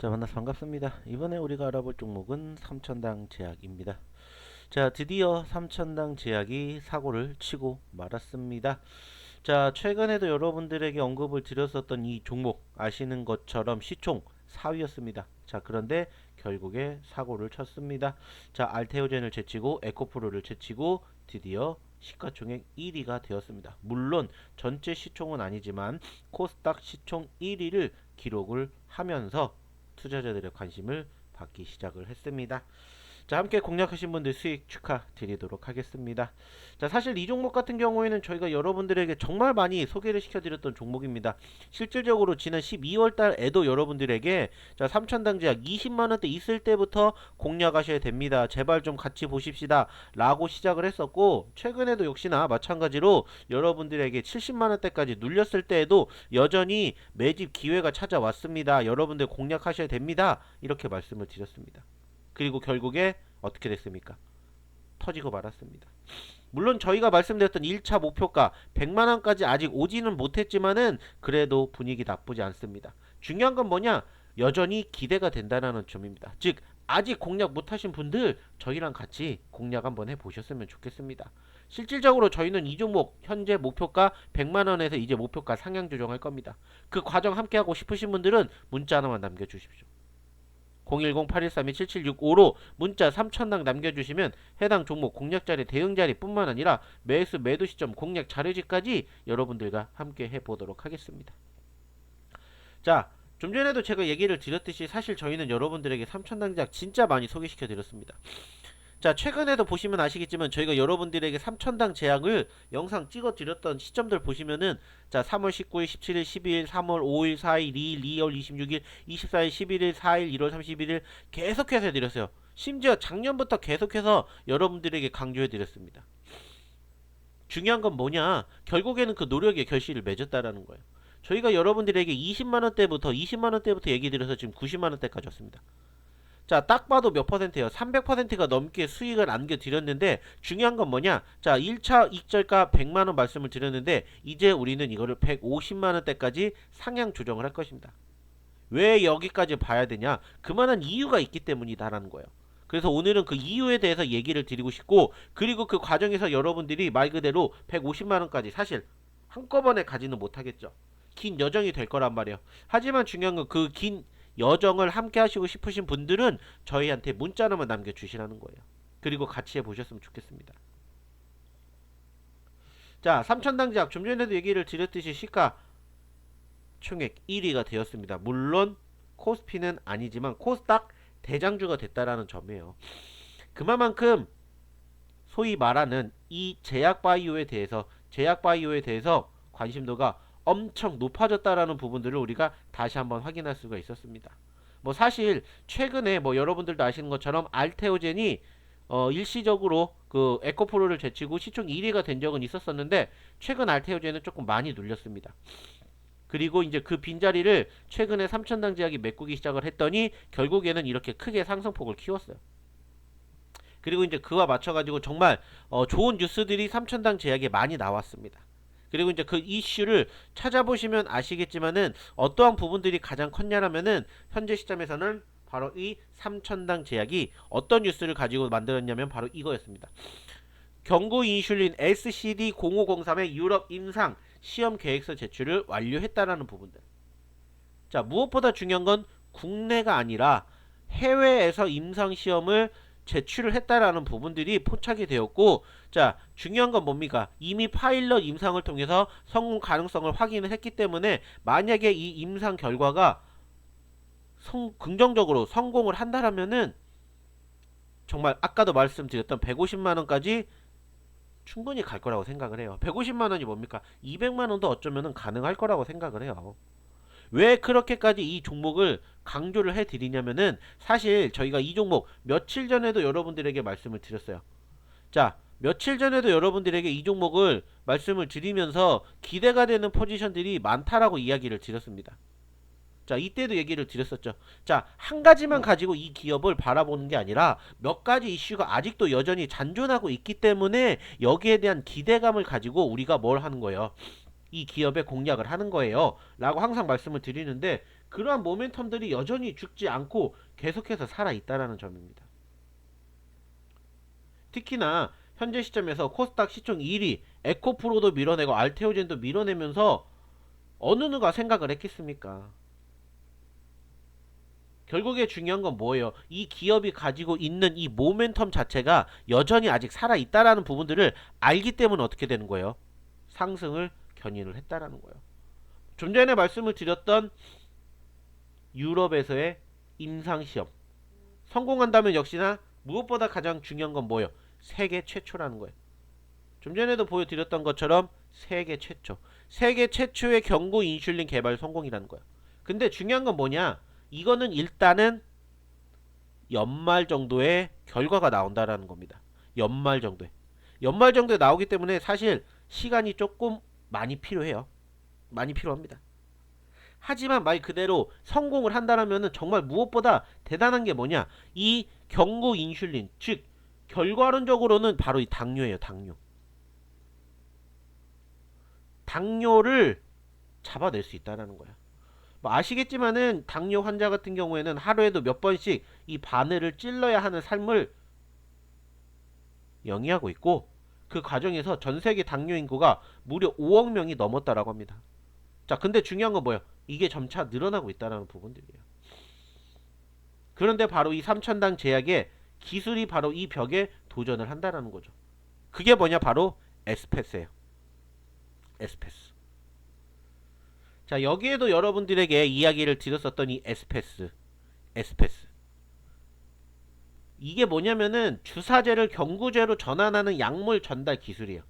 자, 만나서 반갑습니다. 이번에 우리가 알아볼 종목은 삼천당 제약입니다. 자, 드디어 삼천당 제약이 사고를 치고 말았습니다. 자, 최근에도 여러분들에게 언급을 드렸었던 이 종목 아시는 것처럼 시총 4위였습니다. 자, 그런데 결국에 사고를 쳤습니다. 자, 알테오젠을 제치고 에코프로를 제치고 드디어 시가총액 1위가 되었습니다. 물론 전체 시총은 아니지만 코스닥 시총 1위를 기록을 하면서 투자자들의 관심을 받기 시작을 했습니다. 자, 함께 공략하신 분들 수익 축하드리도록 하겠습니다. 자, 사실 이 종목 같은 경우에는 저희가 여러분들에게 정말 많이 소개를 시켜드렸던 종목입니다. 실질적으로 지난 12월 달에도 여러분들에게 자, 삼천당제약 20만원대 있을 때부터 공략하셔야 됩니다. 제발 좀 같이 보십시다 라고 시작을 했었고, 최근에도 역시나 마찬가지로 여러분들에게 70만원대까지 눌렸을 때에도 여전히 매집 기회가 찾아왔습니다. 여러분들 공략하셔야 됩니다. 이렇게 말씀을 드렸습니다. 그리고 결국에 어떻게 됐습니까? 터지고 말았습니다. 물론 저희가 말씀드렸던 1차 목표가 100만원까지 아직 오지는 못했지만은 그래도 분위기 나쁘지 않습니다. 중요한 건 뭐냐? 여전히 기대가 된다는 점입니다. 즉 아직 공략 못하신 분들 저희랑 같이 공략 한번 해보셨으면 좋겠습니다. 실질적으로 저희는 이 종목 현재 목표가 100만원에서 이제 목표가 상향 조정할 겁니다. 그 과정 함께 하고 싶으신 분들은 문자 하나만 남겨주십시오. 010-813-7765로 문자 3천당 남겨주시면 해당 종목 공략자리 대응자리 뿐만 아니라 매수 매도 시점 공략 자료지까지 여러분들과 함께 해보도록 하겠습니다. 자, 좀 전에도 제가 얘기를 드렸듯이 사실 저희는 여러분들에게 3천당작 진짜 많이 소개시켜 드렸습니다. 자, 최근에도 보시면 아시겠지만 저희가 여러분들에게 3천당 제약을 영상 찍어 드렸던 시점들 보시면은 자, 3월 19일, 17일, 12일, 3월 5일, 4일, 2일, 2월 26일, 24일, 11일, 4일, 1월 31일 계속해서 해드렸어요. 심지어 작년부터 계속해서 여러분들에게 강조해 드렸습니다. 중요한 건 뭐냐? 결국에는 그 노력의 결실을 맺었다라는 거예요. 저희가 여러분들에게 20만원대부터 얘기 드려서 지금 90만원대까지 왔습니다. 자, 딱 봐도 몇 퍼센트예요? 300%가 넘게 수익을 안겨드렸는데 중요한 건 뭐냐? 자, 1차 익절가 100만원 말씀을 드렸는데 이제 우리는 이거를 150만원대까지 상향 조정을 할 것입니다. 왜 여기까지 봐야 되냐? 그만한 이유가 있기 때문이다라는 거예요. 그래서 오늘은 그 이유에 대해서 얘기를 드리고 싶고, 그리고 그 과정에서 여러분들이 말 그대로 150만원까지 사실 한꺼번에 가지는 못하겠죠. 긴 여정이 될 거란 말이에요. 하지만 중요한 건 그 긴 여정을 함께 하시고 싶으신 분들은 저희한테 문자 하나만 남겨주시라는 거예요. 그리고 같이 해보셨으면 좋겠습니다. 자, 삼천당제약 좀 전에도 얘기를 드렸듯이 시가 총액 1위가 되었습니다. 물론 코스피는 아니지만 코스닥 대장주가 됐다라는 점이에요. 그만큼 소위 말하는 이 제약바이오에 대해서 관심도가 엄청 높아졌다라는 부분들을 우리가 다시 한번 확인할 수가 있었습니다. 뭐 사실 최근에 뭐 여러분들도 아시는 것처럼 알테오젠이 일시적으로 그 에코프로를 제치고 시총 1위가 된 적은 있었었는데 최근 알테오젠은 조금 많이 눌렸습니다. 그리고 이제 그 빈자리를 최근에 삼천당 제약이 메꾸기 시작을 했더니 결국에는 이렇게 크게 상승폭을 키웠어요. 그리고 이제 그와 맞춰가지고 정말 좋은 뉴스들이 삼천당 제약에 많이 나왔습니다. 그리고 이제 그 이슈를 찾아보시면 아시겠지만은 어떠한 부분들이 가장 컸냐라면은 현재 시점에서는 바로 이 삼천당 제약이 어떤 뉴스를 가지고 만들었냐면 바로 이거였습니다. 경구 인슐린 SCD-0503의 유럽 임상 시험 계획서 제출을 완료했다라는 부분들. 자, 무엇보다 중요한 건 국내가 아니라 해외에서 임상 시험을 제출을 했다라는 부분들이 포착이 되었고, 자, 중요한 건 뭡니까? 이미 파일럿 임상을 통해서 성공 가능성을 확인을 했기 때문에 만약에 이 임상 결과가 긍정적으로 성공을 한다라면은 정말 아까도 말씀드렸던 150만원까지 충분히 갈 거라고 생각을 해요. 150만원이 뭡니까? 200만원도 어쩌면은 가능할 거라고 생각을 해요. 왜 그렇게까지 이 종목을 강조를 해드리냐면은 사실 저희가 이 종목 며칠 전에도 여러분들에게 말씀을 드렸어요. 자, 며칠 전에도 여러분들에게 이 종목을 말씀을 드리면서 기대가 되는 포지션들이 많다라고 이야기를 드렸습니다. 자, 이때도 얘기를 드렸었죠. 자, 한 가지만 가지고 이 기업을 바라보는 게 아니라 몇 가지 이슈가 아직도 여전히 잔존하고 있기 때문에 여기에 대한 기대감을 가지고 우리가 뭘 하는 거예요? 이 기업의 공략을 하는 거예요 라고 항상 말씀을 드리는데, 그러한 모멘텀들이 여전히 죽지 않고 계속해서 살아있다라는 점입니다. 특히나 현재 시점에서 코스닥 시총 1위 에코프로도 밀어내고 알테오젠도 밀어내면서 어느 누가 생각을 했겠습니까? 결국에 중요한 건 뭐예요? 이 기업이 가지고 있는 이 모멘텀 자체가 여전히 아직 살아있다라는 부분들을 알기 때문에 어떻게 되는 거예요? 상승을 견인을 했다라는 거예요. 좀 전에 말씀을 드렸던 유럽에서의 임상시험 성공한다면 역시나 무엇보다 가장 중요한 건 뭐예요? 세계 최초라는 거예요. 좀 전에도 보여드렸던 것처럼 세계 최초, 세계 최초의 경구 인슐린 개발 성공이라는 거예요. 근데 중요한 건 뭐냐? 이거는 일단은 연말 정도의 결과가 나온다라는 겁니다. 연말 정도에. 연말 정도에 나오기 때문에 사실 시간이 조금 많이 필요해요. 많이 필요합니다. 하지만 말 그대로 성공을 한다라면 정말 무엇보다 대단한 게 뭐냐? 이 경구 인슐린, 즉 결과론적으로는 바로 이 당뇨예요. 당뇨. 당뇨를 잡아낼 수 있다라는 거야. 뭐 아시겠지만은 당뇨 환자 같은 경우에는 하루에도 몇 번씩 이 바늘을 찔러야 하는 삶을 영위하고 있고 그 과정에서 전 세계 당뇨 인구가 무려 5억 명이 넘었다라고 합니다. 자, 근데 중요한 건 뭐예요? 이게 점차 늘어나고 있다는 부분들이에요. 그런데 바로 이 삼천당 제약의 기술이 바로 이 벽에 도전을 한다는 거죠. 그게 뭐냐? 바로 에스패스예요. 에스패스. 자, 여기에도 여러분들에게 이야기를 드렸었던 이 에스패스. 에스패스. 이게 뭐냐면은 주사제를 경구제로 전환하는 약물 전달 기술이에요.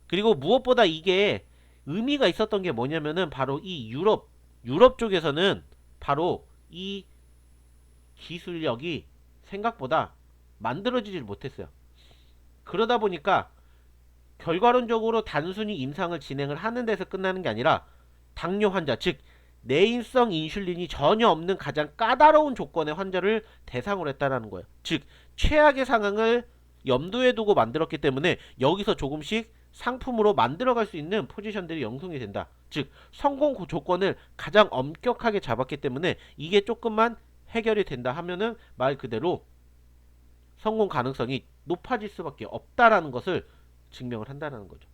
그리고 무엇보다 이게 의미가 있었던 게 뭐냐면은 바로 이 유럽 쪽에서는 바로 이 기술력이 생각보다 만들어지질 못했어요. 그러다 보니까 결과론적으로 단순히 임상을 진행을 하는 데서 끝나는 게 아니라 당뇨 환자, 즉 내인성 인슐린이 전혀 없는 가장 까다로운 조건의 환자를 대상으로 했다는 거예요. 즉 최악의 상황을 염두에 두고 만들었기 때문에 여기서 조금씩 상품으로 만들어갈 수 있는 포지션들이 형성이 된다. 즉 성공 조건을 가장 엄격하게 잡았기 때문에 이게 조금만 해결이 된다 하면은 말 그대로 성공 가능성이 높아질 수밖에 없다라는 것을 증명을 한다는 거죠.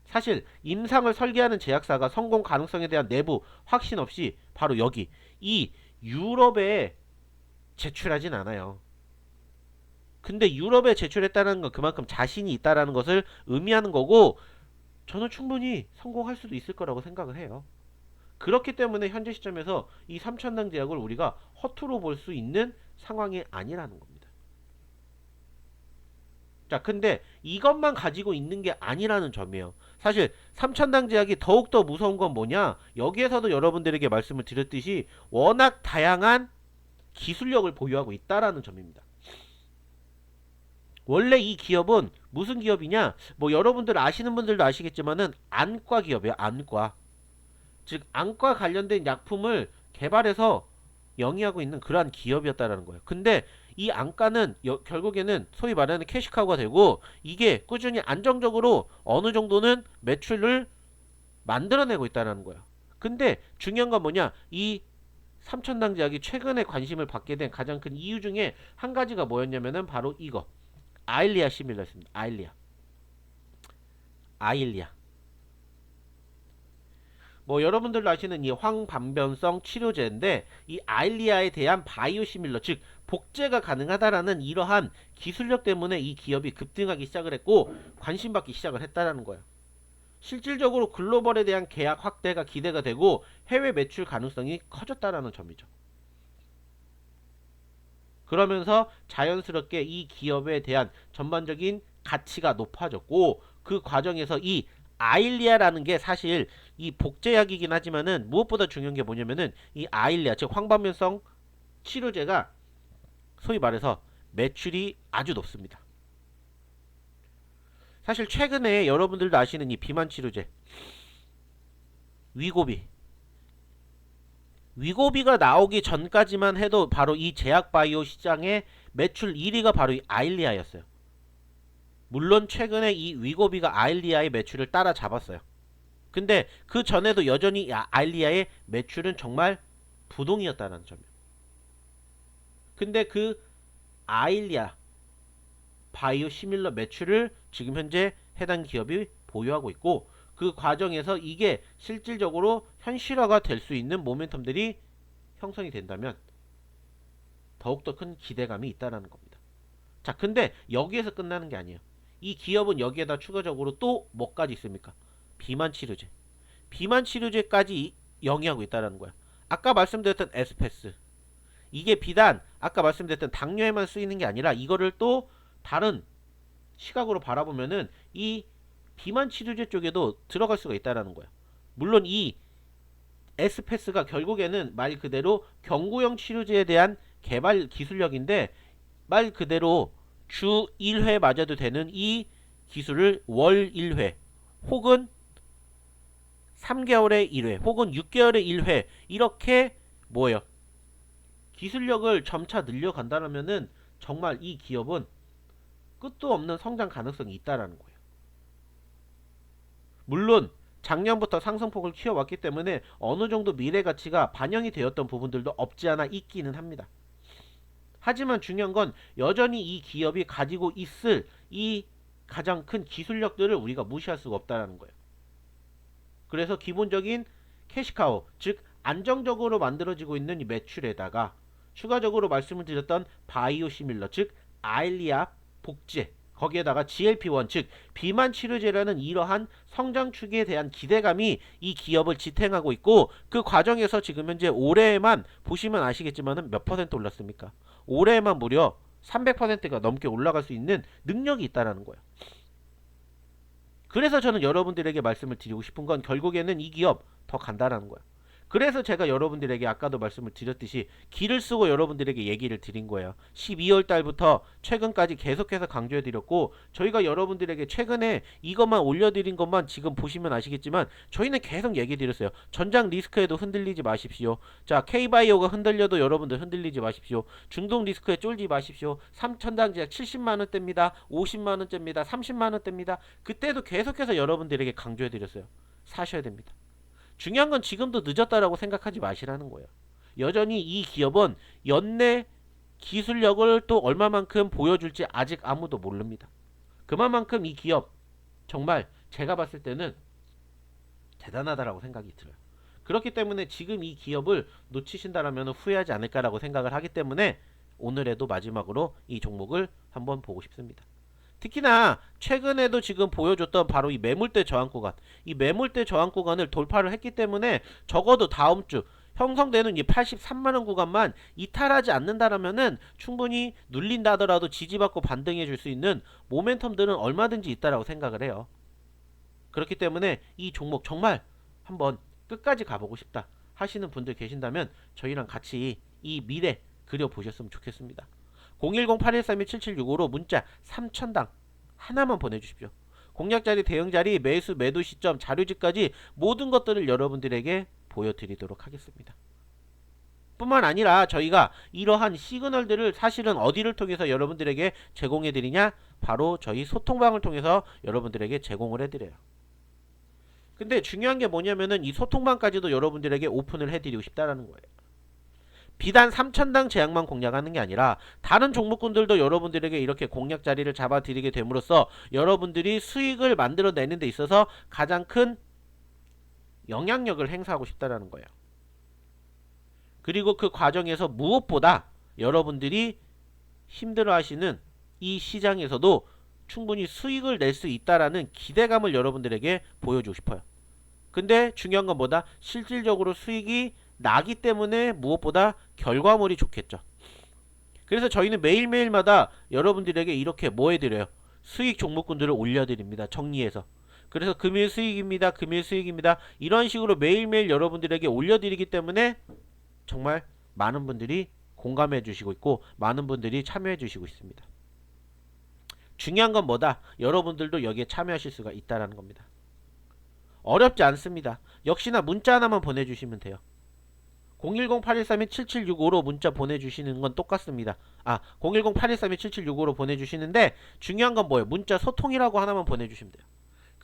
사실 임상을 설계하는 제약사가 성공 가능성에 대한 내부 확신 없이 바로 여기 이 유럽에 제출하진 않아요. 근데 유럽에 제출했다는 건 그만큼 자신이 있다라는 것을 의미하는 거고 저는 충분히 성공할 수도 있을 거라고 생각을 해요. 그렇기 때문에 현재 시점에서 이 삼천당 제약을 우리가 허투루 볼 수 있는 상황이 아니라는 겁니다. 자, 근데 이것만 가지고 있는 게 아니라는 점이에요. 사실 삼천당 제약이 더욱더 무서운 건 뭐냐? 여기에서도 여러분들에게 말씀을 드렸듯이 워낙 다양한 기술력을 보유하고 있다라는 점입니다. 원래 이 기업은 무슨 기업이냐? 뭐 여러분들 아시는 분들도 아시겠지만은 안과 기업이에요. 안과. 즉 안과 관련된 약품을 개발해서 영위하고 있는 그러한 기업이었다라는 거예요. 근데 이 안가는 결국에는 소위 말하는 캐시카우가 되고 이게 꾸준히 안정적으로 어느 정도는 매출을 만들어내고 있다는 거예요. 근데 중요한 건 뭐냐? 이 삼천당 제약이 최근에 관심을 받게 된 가장 큰 이유 중에 한 가지가 뭐였냐면은 바로 이거 아일리아 시밀러였습니다. 아일리아. 뭐 여러분들도 아시는 이 황반변성 치료제인데 이 아일리아에 대한 바이오시밀러 즉 복제가 가능하다라는 이러한 기술력 때문에 이 기업이 급등하기 시작을 했고 관심받기 시작을 했다라는 거예요. 실질적으로 글로벌에 대한 계약 확대가 기대가 되고 해외 매출 가능성이 커졌다라는 점이죠. 그러면서 자연스럽게 이 기업에 대한 전반적인 가치가 높아졌고 그 과정에서 이 아일리아라는 게 사실 이 복제약이긴 하지만은 무엇보다 중요한 게 뭐냐면은 이 아일리아 즉 황반변성 치료제가 소위 말해서 매출이 아주 높습니다. 사실 최근에 여러분들도 아시는 이 비만 치료제 위고비가 나오기 전까지만 해도 바로 이 제약바이오 시장의 매출 1위가 바로 이 아일리아였어요. 물론 최근에 이 위고비가 아일리아의 매출을 따라잡았어요. 근데 그 전에도 여전히 아일리아의 매출은 정말 부동이었다는 점이에요. 근데 그 아일리아 바이오 시밀러 매출을 지금 현재 해당 기업이 보유하고 있고, 그 과정에서 이게 실질적으로 현실화가 될 수 있는 모멘텀들이 형성이 된다면 더욱더 큰 기대감이 있다는 겁니다. 자, 근데 여기에서 끝나는 게 아니에요. 이 기업은 여기에다 추가적으로 또 뭐까지 있습니까? 비만 치료제. 비만 치료제까지 영위하고 있다는 거야. 아까 말씀드렸던 에스페스. 이게 비단 아까 말씀드렸던 당뇨에만 쓰이는 게 아니라 이거를 또 다른 시각으로 바라보면은 이 비만 치료제 쪽에도 들어갈 수가 있다는 거야. 물론 이 에스페스가 결국에는 말 그대로 경구용 치료제에 대한 개발 기술력인데, 말 그대로 주 1회 맞아도 되는 이 기술을 월 1회 혹은 3개월에 1회 혹은 6개월에 1회 이렇게 뭐예요? 기술력을 점차 늘려간다면은 정말 이 기업은 끝도 없는 성장 가능성이 있다라는 거예요. 물론 작년부터 상승폭을 키워왔기 때문에 어느 정도 미래 가치가 반영이 되었던 부분들도 없지 않아 있기는 합니다. 하지만 중요한 건 여전히 이 기업이 가지고 있을 이 가장 큰 기술력들을 우리가 무시할 수가 없다는 거예요. 그래서 기본적인 캐시카우, 즉 안정적으로 만들어지고 있는 이 매출에다가 추가적으로 말씀을 드렸던 바이오 시밀러, 즉 아일리아 복제, 거기에다가 GLP-1, 즉 비만 치료제라는 이러한 성장 축에 대한 기대감이 이 기업을 지탱하고 있고, 그 과정에서 지금 현재 올해에만 보시면 아시겠지만 몇 퍼센트 올랐습니까? 올해에만 무려 300%가 넘게 올라갈 수 있는 능력이 있다는 거예요. 그래서 저는 여러분들에게 말씀을 드리고 싶은 건 결국에는 이 기업 더 간다라는 거예요. 그래서 제가 여러분들에게 아까도 말씀을 드렸듯이 기를 쓰고 여러분들에게 얘기를 드린 거예요. 12월 달부터 최근까지 계속해서 강조해 드렸고, 저희가 여러분들에게 최근에 이것만 올려드린 것만 지금 보시면 아시겠지만 저희는 계속 얘기 드렸어요. 전장 리스크에도 흔들리지 마십시오. 자, K바이오가 흔들려도 여러분들 흔들리지 마십시오. 중동 리스크에 쫄지 마십시오. 3천당 제약 70만원대입니다. 50만원대입니다. 30만원대입니다. 그때도 계속해서 여러분들에게 강조해 드렸어요. 사셔야 됩니다. 중요한 건 지금도 늦었다라고 생각하지 마시라는 거예요. 여전히 이 기업은 연내 기술력을 또 얼마만큼 보여줄지 아직 아무도 모릅니다. 그만큼 이 기업 정말 제가 봤을 때는 대단하다라고 생각이 들어요. 그렇기 때문에 지금 이 기업을 놓치신다라면 후회하지 않을까라고 생각을 하기 때문에 오늘에도 마지막으로 이 종목을 한번 보고 싶습니다. 특히나 최근에도 지금 보여줬던 바로 이 매물대 저항 구간, 이 매물대 저항 구간을 돌파를 했기 때문에 적어도 다음 주 형성되는 이 83만원 구간만 이탈하지 않는다라면은 충분히 눌린다 하더라도 지지받고 반등해 줄 수 있는 모멘텀들은 얼마든지 있다라고 생각을 해요. 그렇기 때문에 이 종목 정말 한번 끝까지 가보고 싶다 하시는 분들 계신다면 저희랑 같이 이 미래 그려보셨으면 좋겠습니다. 010-8132-7765로 문자 3000당 하나만 보내주십시오. 공략자리, 대응자리, 매수, 매도 시점, 자료지까지 모든 것들을 여러분들에게 보여드리도록 하겠습니다. 뿐만 아니라 저희가 이러한 시그널들을 사실은 어디를 통해서 여러분들에게 제공해드리냐? 바로 저희 소통방을 통해서 여러분들에게 제공을 해드려요. 근데 중요한 게 뭐냐면은 이 소통방까지도 여러분들에게 오픈을 해드리고 싶다라는 거예요. 비단 3천당 제약만 공략하는 게 아니라 다른 종목군들도 여러분들에게 이렇게 공략 자리를 잡아드리게 됨으로써 여러분들이 수익을 만들어내는 데 있어서 가장 큰 영향력을 행사하고 싶다라는 거예요. 그리고 그 과정에서 무엇보다 여러분들이 힘들어하시는 이 시장에서도 충분히 수익을 낼 수 있다라는 기대감을 여러분들에게 보여주고 싶어요. 근데 중요한 건 뭐다? 실질적으로 수익이 나기 때문에 무엇보다 결과물이 좋겠죠. 그래서 저희는 매일매일마다 여러분들에게 이렇게 뭐 해드려요? 수익 종목군들을 올려드립니다. 정리해서. 그래서 금일 수익입니다. 금일 수익입니다. 이런 식으로 매일매일 여러분들에게 올려드리기 때문에 정말 많은 분들이 공감해 주시고 있고 많은 분들이 참여해 주시고 있습니다. 중요한 건 뭐다? 여러분들도 여기에 참여하실 수가 있다는 겁니다. 어렵지 않습니다. 역시나 문자 하나만 보내주시면 돼요. 010-8132-7765로 문자 보내주시는 건 똑같습니다. 010-8132-7765로 보내주시는데 중요한 건 뭐예요? 문자 소통이라고 하나만 보내주시면 돼요.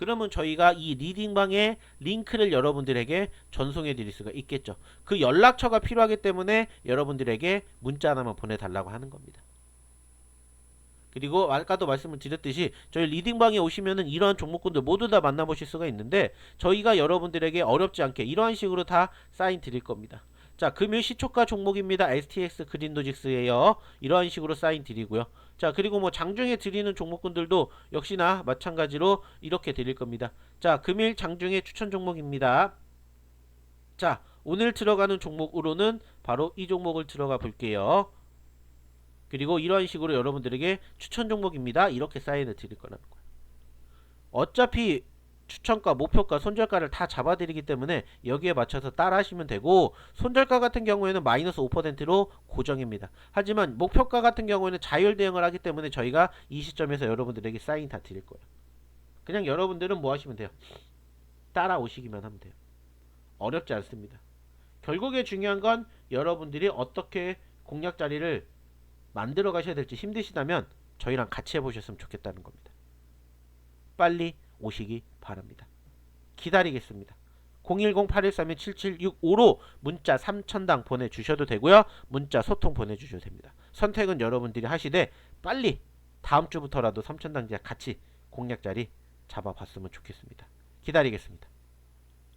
그러면 저희가 이 리딩방의 링크를 여러분들에게 전송해 드릴 수가 있겠죠. 그 연락처가 필요하기 때문에 여러분들에게 문자 하나만 보내달라고 하는 겁니다. 그리고 아까도 말씀을 드렸듯이 저희 리딩방에 오시면은 이러한 종목군들 모두 다 만나보실 수가 있는데 저희가 여러분들에게 어렵지 않게 이러한 식으로 다 사인 드릴 겁니다. 자, 금일 시초가 종목입니다. STX 그린로직스예요. 이러한 식으로 사인 드리고요. 자, 그리고 뭐 장중에 드리는 종목군들도 역시나 마찬가지로 이렇게 드릴 겁니다. 자, 금일 장중에 추천 종목입니다. 자, 오늘 들어가는 종목으로는 바로 이 종목을 들어가 볼게요. 그리고 이런 식으로 여러분들에게 추천 종목입니다. 이렇게 사인을 드릴 거라는 거예요. 어차피 추천가, 목표가, 손절가를 다 잡아드리기 때문에 여기에 맞춰서 따라 하시면 되고, 손절가 같은 경우에는 마이너스 5%로 고정입니다. 하지만 목표가 같은 경우에는 자율 대응을 하기 때문에 저희가 이 시점에서 여러분들에게 사인 다 드릴 거예요. 그냥 여러분들은 뭐 하시면 돼요? 따라오시기만 하면 돼요. 어렵지 않습니다. 결국에 중요한 건 여러분들이 어떻게 공략 자리를 만들어 가셔야 될지 힘드시다면 저희랑 같이 해보셨으면 좋겠다는 겁니다. 빨리 오시기 바랍니다. 기다리겠습니다. 010-8131-7765로 문자 3000당 보내주셔도 되고요. 문자 소통 보내주셔도 됩니다. 선택은 여러분들이 하시되 빨리 다음 주부터라도 3000당 제약 같이 공략 자리 잡아봤으면 좋겠습니다. 기다리겠습니다.